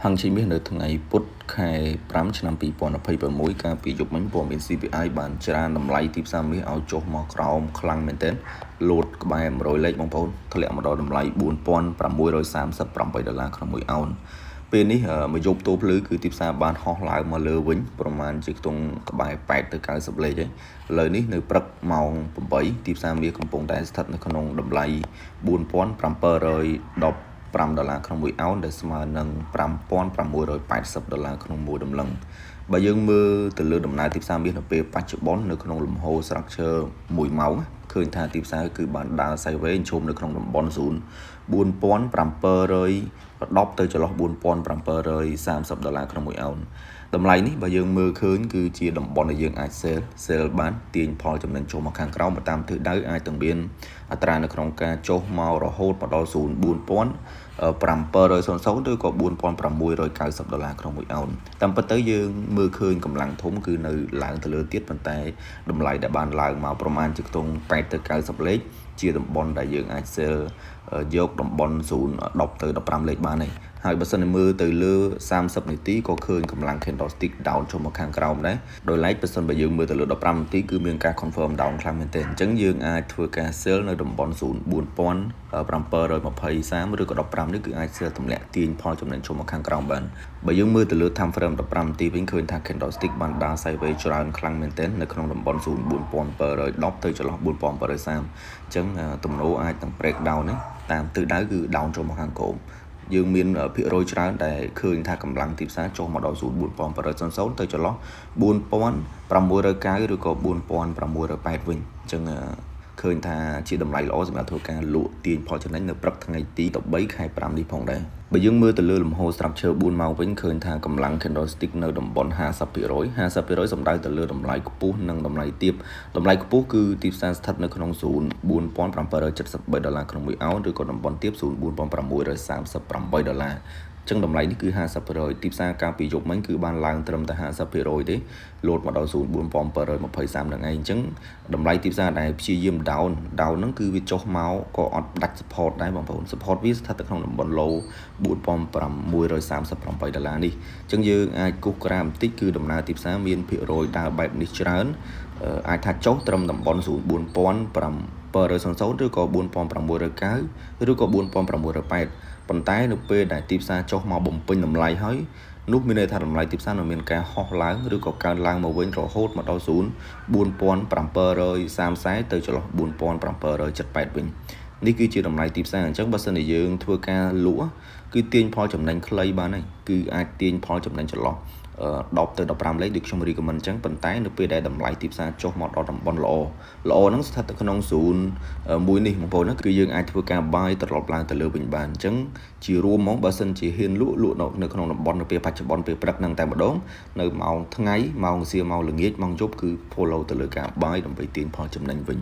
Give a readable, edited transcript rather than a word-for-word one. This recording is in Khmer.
ហាងជីមីនៅថ្ងៃពុធខែ5ឆ្នាំ2026កាលពីយប់មិញព័ត៌មាន CPI បានច្រានតម្លៃទីផ្សារមាសឲ្យចុះមកក្រោមខ្លាំងមែនទែនលោតក្បែរ100លេខបងប្អូនធ្លាក់មកដល់តម្លៃ$4,638ក្នុង1អោនពេលនេះមួយយប់តូភ្លឺគឺទីផ្សារបានហោះឡើងមកលើវិញប្រមាណជាខ្ទង់ក្បែរ8ទៅ90លេខហើយឥឡូវនេះនៅព្រឹកម៉ោង8ទីផ្សារមាសកំពុងតែស្ថិតនៅក្នុងតម្លៃ$4,715ក្នុង1អោនដែលស្មើនឹង$5,680ក្នុង1តម្លឹងបើយើងមើលទៅលើដំណើរទីផ្សារមាសនៅពេលបច្ចុប្បន្ននៅក្នុងលំហូរ structure 1ម៉ោងឃើញថាទីផ្សារគឺបានដើរ sideways ឈុំនៅក្នុងតំបន់$4,710ទៅចន្លោះ$4,730ក្នុង1អោនតម្លៃនេះបើយើងមើលឃើញគឺជាតំបន់ដែលយើងអាច sell បានទាញផលចំណេញចូលមកខាងក្រោមតាមទិសដៅអាចទាំងមានអត្រានៅក្នុងការចុះមករហូតមកដល់$4,700ឬក៏$4,690ក្នុង1អោនតាមពិតទៅយើងមើលឃើញកម្លាំងធំគឺនៅឡើងទៅលើទៀតប៉ុន្តែតម្លៃដែលបានឡើងមកប្រមាណជាខ្ទង់8ទៅ90លេខជាតំបន់ដែលយើងអាច sell យកតំបន់10ទៅ15លេខបានហើយបើសិនមើលទៅលើ30នាទីក៏ឃើញកម្លាំង candlestick down ចូលមកខាងក្រោមដែរដោយឡែកបើសិនបើយើងមើលទៅលើ15នាទីគឺមានការ confirm down ខ្លាំងមែនទែនអញ្ចឹងយើងអាចធ្វើការ sell នៅតំបន់$4,723ឬក៏15នេះគឺអាច sell ទម្លាក់ទាញផលចំណេញចូលមកខាងក្រោមបានបើយើងមើលទៅលើ time frame 15នាទីវិញឃើញថា candlestick បានដើរ sideways ច្រើនខ្លាំងមែនទែននៅក្នុងតំបន់$4,710ទៅចន្លោះ$4,730អញ្ចឹងទំនោរអាចនឹង break down តាមទិសដៅគឺ down ចូលមកខាងក្រោមយើងមានភាគរយច្រើនដែលឃើញថាកម្លាំងទីផ្សារចុះមកដល់$4,700ទៅចន្លោះ$4,690ឬក៏$4,680វិញអញ្ចឹងឃើញថាជាតម្លៃល្អសម្រាប់ធ្វើការលក់ទាញផលចំណេញនៅព្រឹកថ្ងៃទី13ខែ5នេះផងដែរបើយើងមើលទៅលើលំហូរ structure 4ម៉ោងវិញឃើញថាកម្លាំង candlestick នៅតំបន់ 50% សំដៅទៅលើតម្លៃខ្ពស់និងតម្លៃទាបតម្លៃខ្ពស់គឺទីផ្សារស្ថិតនៅក្នុង$4,773ក្នុង1អោនឬក៏តំបន់ទាប$4,638ចឹងតម្លៃនេះគឺ 50% ទីផ្សារកាលពីយប់មិញគឺបានឡើងត្រឹមតែ 50% ទេលោតមកដល់$4,723នឹងឯងអញ្ចឹងតម្លៃទីផ្សារដែលព្យាយាម down ហ្នឹងគឺវាចុះមកក៏អត់ដាច់ support ដែរបងប្អូន support វាស្ថិតនៅក្នុងតំបន់ low $4,638នេះអញ្ចឹងយើងអាចគូសក្រាមបន្តិចគឺដំណើរទីផ្សារមានភាគរយដើរបែបនេះច្រើនអាចថាចុះត្រឹមតំបន់$4,700ឬក៏$4,690ឬក៏$4,680ប៉ុន្តែនៅពេលដែលទីផ្សារចុះមកបំពេញតម្លៃហើយនោះមានន័យថាតម្លៃទីផ្សារនឹងមានការហោះឡើងឬក៏កើនឡើងមកវិញរហូតមកដល់$4,730ទៅចន្លោះ$4,778វិញនេះគឺជាតម្លៃទីផ្សារអញ្ចឹងបើសិនជាយើងធ្វើការលក់គឺទាញផលចំណេញខ្លីបានហើយគឺអាចទាញផលចំណេញចន្លោះ10ទៅ15លេខដូចខ្ញុំ recommend អញ្ចឹងប៉ុន្តែនៅពេលដែលតម្លៃទីផ្សារចុះមកដល់តំបន់ល្អហ្នឹងស្ថិតនៅក្នុងមួយនេះបងប្អូនគឺយើងអាចធ្វើការ buy ត្រឡប់ឡើងទៅលើវិញបានអញ្ចឹងជារួមមកបើសិនជាហ៊ានលក់នៅក្នុងតំបន់នៅពេលបច្ចុប្បន្នពេលព្រឹកហ្នឹងតែម្ដងនៅម៉ោងថ្ងៃម៉ោងសៀលម៉ោងល្ងាចម៉ោងយប់គឺ follow ទៅលើការ buy ដើម្បីទាញផលចំណេញវិញ